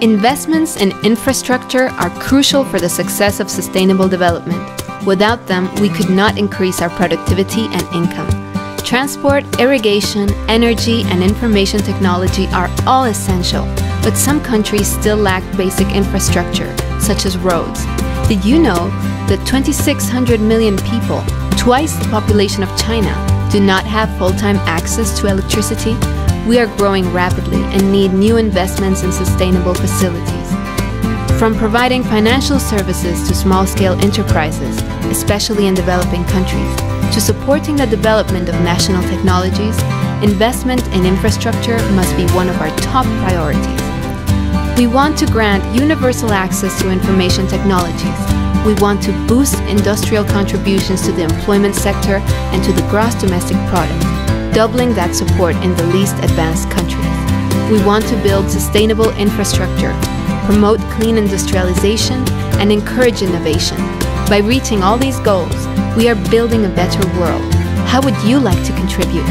Investments in infrastructure are crucial for the success of sustainable development. Without them, we could not increase our productivity and income. Transport, irrigation, energy, and information technology are all essential, but some countries still lack basic infrastructure, such as roads. Did you know that 2,600 million people, twice the population of China, do not have full-time access to electricity? We are growing rapidly and need new investments in sustainable facilities. From providing financial services to small-scale enterprises, especially in developing countries, to supporting the development of national technologies, investment in infrastructure must be one of our top priorities. We want to grant universal access to information technologies. We want to boost industrial contributions to the employment sector and to the gross domestic product, doubling that support in the least advanced countries. We want to build sustainable infrastructure, promote clean industrialization, and encourage innovation. By reaching all these goals, we are building a better world. How would you like to contribute?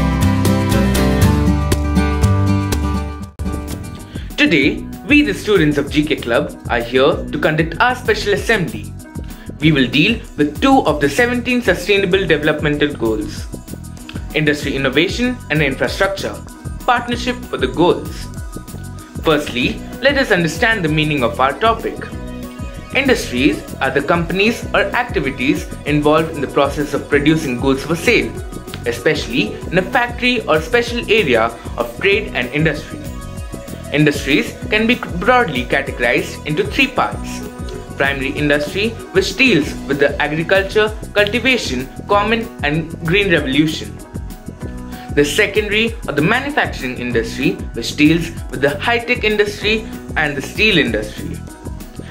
Today, we the students of GK Club are here to conduct our special assembly. We will deal with 2 of the 17 Sustainable Developmental Goals. Industry innovation and infrastructure, partnership for the goals. Firstly, let us understand the meaning of our topic. Industries are the companies or activities involved in the process of producing goods for sale, especially in a factory or special area of trade and industry. Industries can be broadly categorized into 3 parts. Primary industry, which deals with the agriculture, cultivation, common and green revolution. The secondary or the manufacturing industry, which deals with the high-tech industry and the steel industry.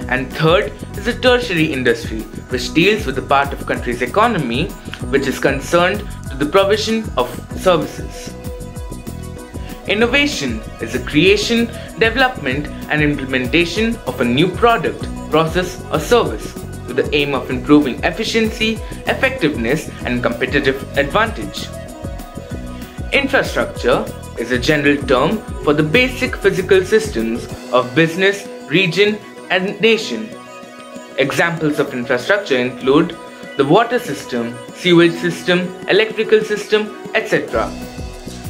And third is the tertiary industry, which deals with the part of country's economy which is concerned to the provision of services. Innovation is the creation, development and implementation of a new product, process or service with the aim of improving efficiency, effectiveness and competitive advantage. Infrastructure is a general term for the basic physical systems of business, region and nation. Examples of infrastructure include the water system, sewage system, electrical system, etc.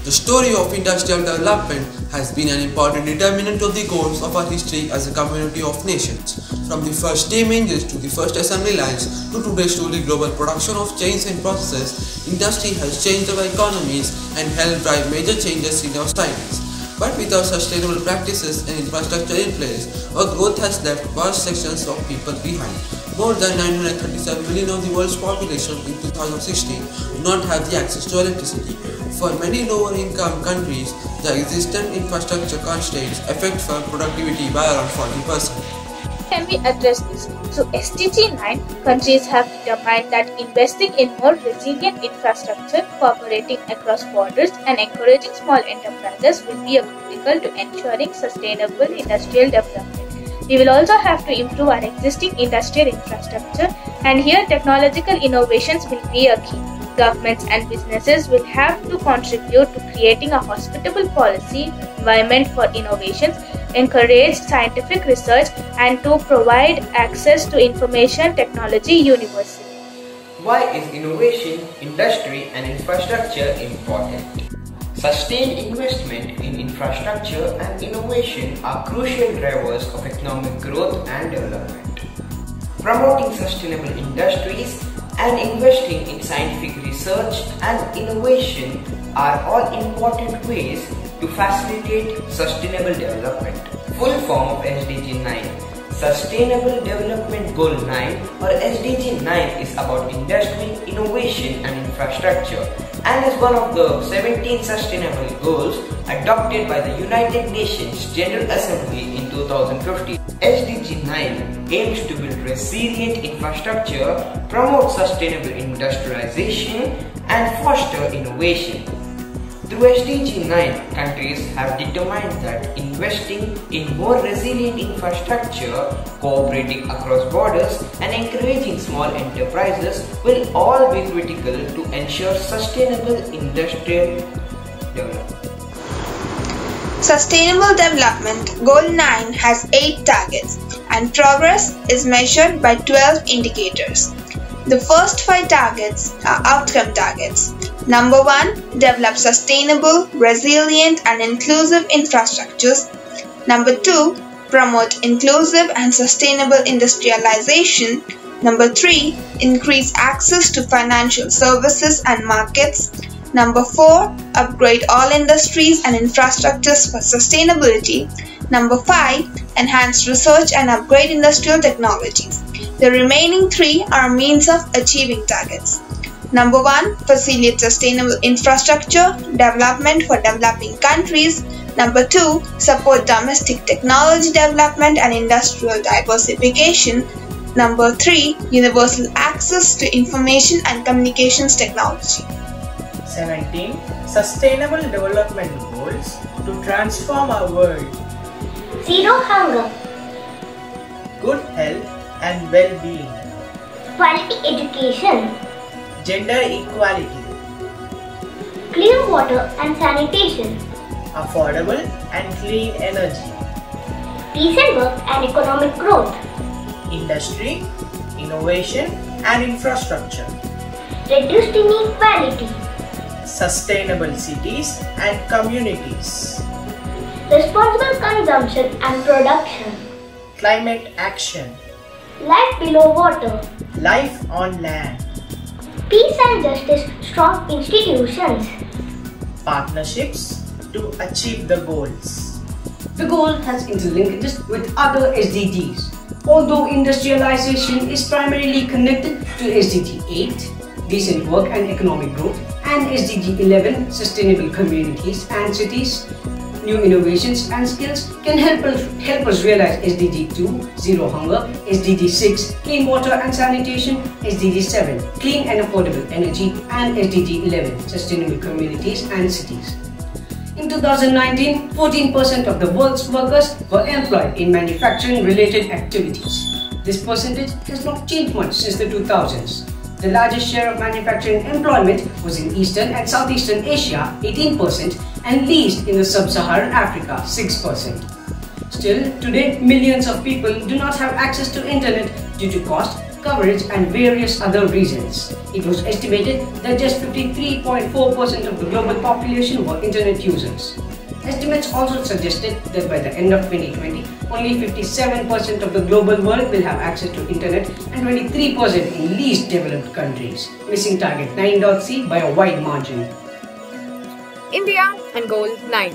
The story of industrial development has been an important determinant of the course of our history as a community of nations. From the first steam engines to the first assembly lines to today's truly global production of chains and processes, industry has changed our economies and helped drive major changes in our societies. But without sustainable practices and infrastructure in place, our growth has left vast sections of people behind. More than 937 million of the world's population in 2016 do not have the access to electricity. For many lower income countries, the existing infrastructure constraints affect farm productivity by around 40%. Can we address this? Through SDG 9, countries have determined that investing in more resilient infrastructure, cooperating across borders and encouraging small enterprises will be critical to ensuring sustainable industrial development. We will also have to improve our existing industrial infrastructure, and here technological innovations will be a key. Governments and businesses will have to contribute to creating a hospitable policy environment for innovations, encourage scientific research, and to provide access to information technology universally. Why is innovation, industry and infrastructure important? Sustained investment in infrastructure and innovation are crucial drivers of economic growth and development. Promoting sustainable industries and investing in scientific research and innovation are all important ways to facilitate sustainable development. Full form of SDG 9. Sustainable Development Goal 9 or SDG 9 is about industry, innovation and infrastructure and is one of the 17 sustainable goals adopted by the United Nations General Assembly in 2015. SDG 9 aims to build resilient infrastructure, promote sustainable industrialization and foster innovation. Through SDG 9, countries have determined that investing in more resilient infrastructure, cooperating across borders and encouraging small enterprises will all be critical to ensure sustainable industrial development. Sustainable Development Goal 9 has 8 targets and progress is measured by 12 indicators. The first 5 targets are outcome targets. Number 1, develop sustainable, resilient and inclusive infrastructures. Number 2, promote inclusive and sustainable industrialization. Number 3, increase access to financial services and markets. Number 4, upgrade all industries and infrastructures for sustainability. Number 5, enhance research and upgrade industrial technologies. The remaining 3 are means of achieving targets. Number 1, facilitate sustainable infrastructure development for developing countries. Number 2, support domestic technology development and industrial diversification. Number 3, universal access to information and communications technology. 17. Sustainable Development Goals to transform our world. Zero hunger, Good health and well-being. quality education, Gender equality. clean water and sanitation, Affordable and clean energy. decent work and economic growth, Industry, innovation and infrastructure. reduced inequality, Sustainable cities and communities. responsible consumption and production, Climate action. life below water, Life on land. peace and justice, strong institutions. Partnerships to achieve the goals. The goal has interlinkages with other SDGs. Although industrialization is primarily connected to SDG 8, decent work and economic growth, and SDG 11, sustainable communities and cities, new innovations and skills can help us realize SDG 2, zero hunger, SDG 6, clean water and sanitation, SDG 7, clean and affordable energy, and SDG 11, sustainable communities and cities. In 2019, 14% of the world's workers were employed in manufacturing-related activities. This percentage has not changed much since the 2000s. The largest share of manufacturing employment was in Eastern and Southeastern Asia, 18%, and least in the Sub-Saharan Africa, 6%. Still, today, millions of people do not have access to internet due to cost, coverage and various other reasons. It was estimated that just 53.4% of the global population were internet users. Estimates also suggested that by the end of 2020, only 57% of the global world will have access to internet and 23% in least developed countries, missing target 9.c by a wide margin. India and Goal 9.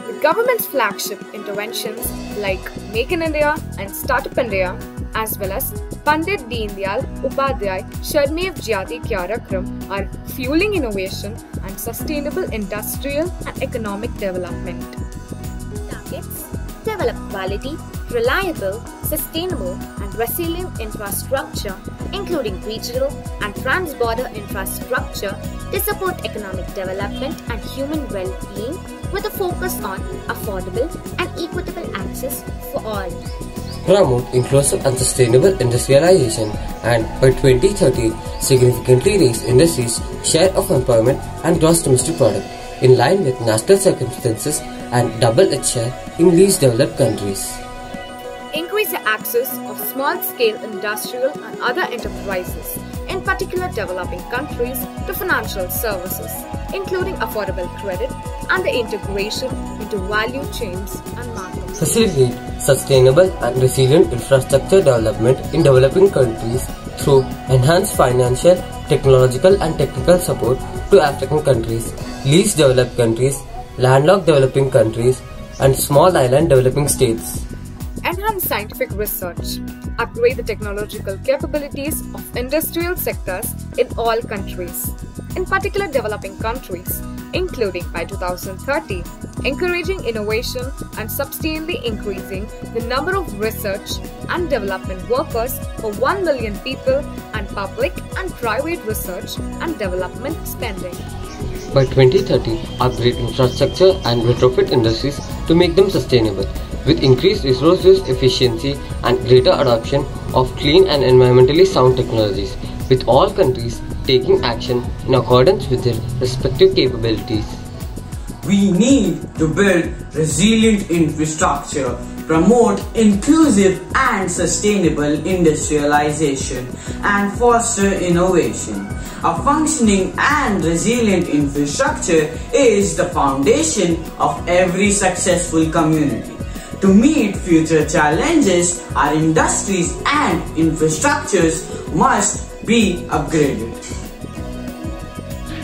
The government's flagship interventions like Make in India and Startup India, as well as Pandit Deendayal Upadhyay Sharmev Jyati Karyakram are fueling innovation and sustainable industrial and economic development. Targets: develop quality, reliable, sustainable and resilient infrastructure, including regional and trans-border infrastructure to support economic development and human well-being with a focus on affordable and equitable access for all. Promote inclusive and sustainable industrialization and by 2030 significantly raise industry's share of employment and gross domestic product in line with national circumstances and double its share in least developed countries. Increase the access of small-scale industrial and other enterprises, in particular developing countries, to financial services, including affordable credit and the integration into value chains and markets. Facilitate sustainable and resilient infrastructure development in developing countries through enhanced financial, technological and technical support to African countries, least developed countries, landlocked developing countries and small island developing states. Enhance scientific research. Upgrade the technological capabilities of industrial sectors in all countries, in particular developing countries, including by 2030, encouraging innovation and substantially increasing the number of research and development workers for 1 million people and public and private research and development spending. By 2030, upgrade infrastructure and retrofit industries to make them sustainable, with increased resource use efficiency and greater adoption of clean and environmentally sound technologies, with all countries taking action in accordance with their respective capabilities. we need to build resilient infrastructure, promote inclusive and sustainable industrialization, and foster innovation. A functioning and resilient infrastructure is the foundation of every successful community. To meet future challenges, our industries and infrastructures must be upgraded.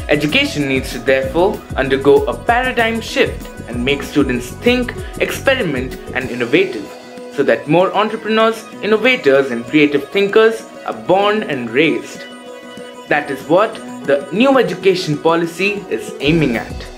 Education needs to therefore undergo a paradigm shift and make students think, experiment and innovative, so that more entrepreneurs, innovators and creative thinkers are born and raised. That is what the new education policy is aiming at.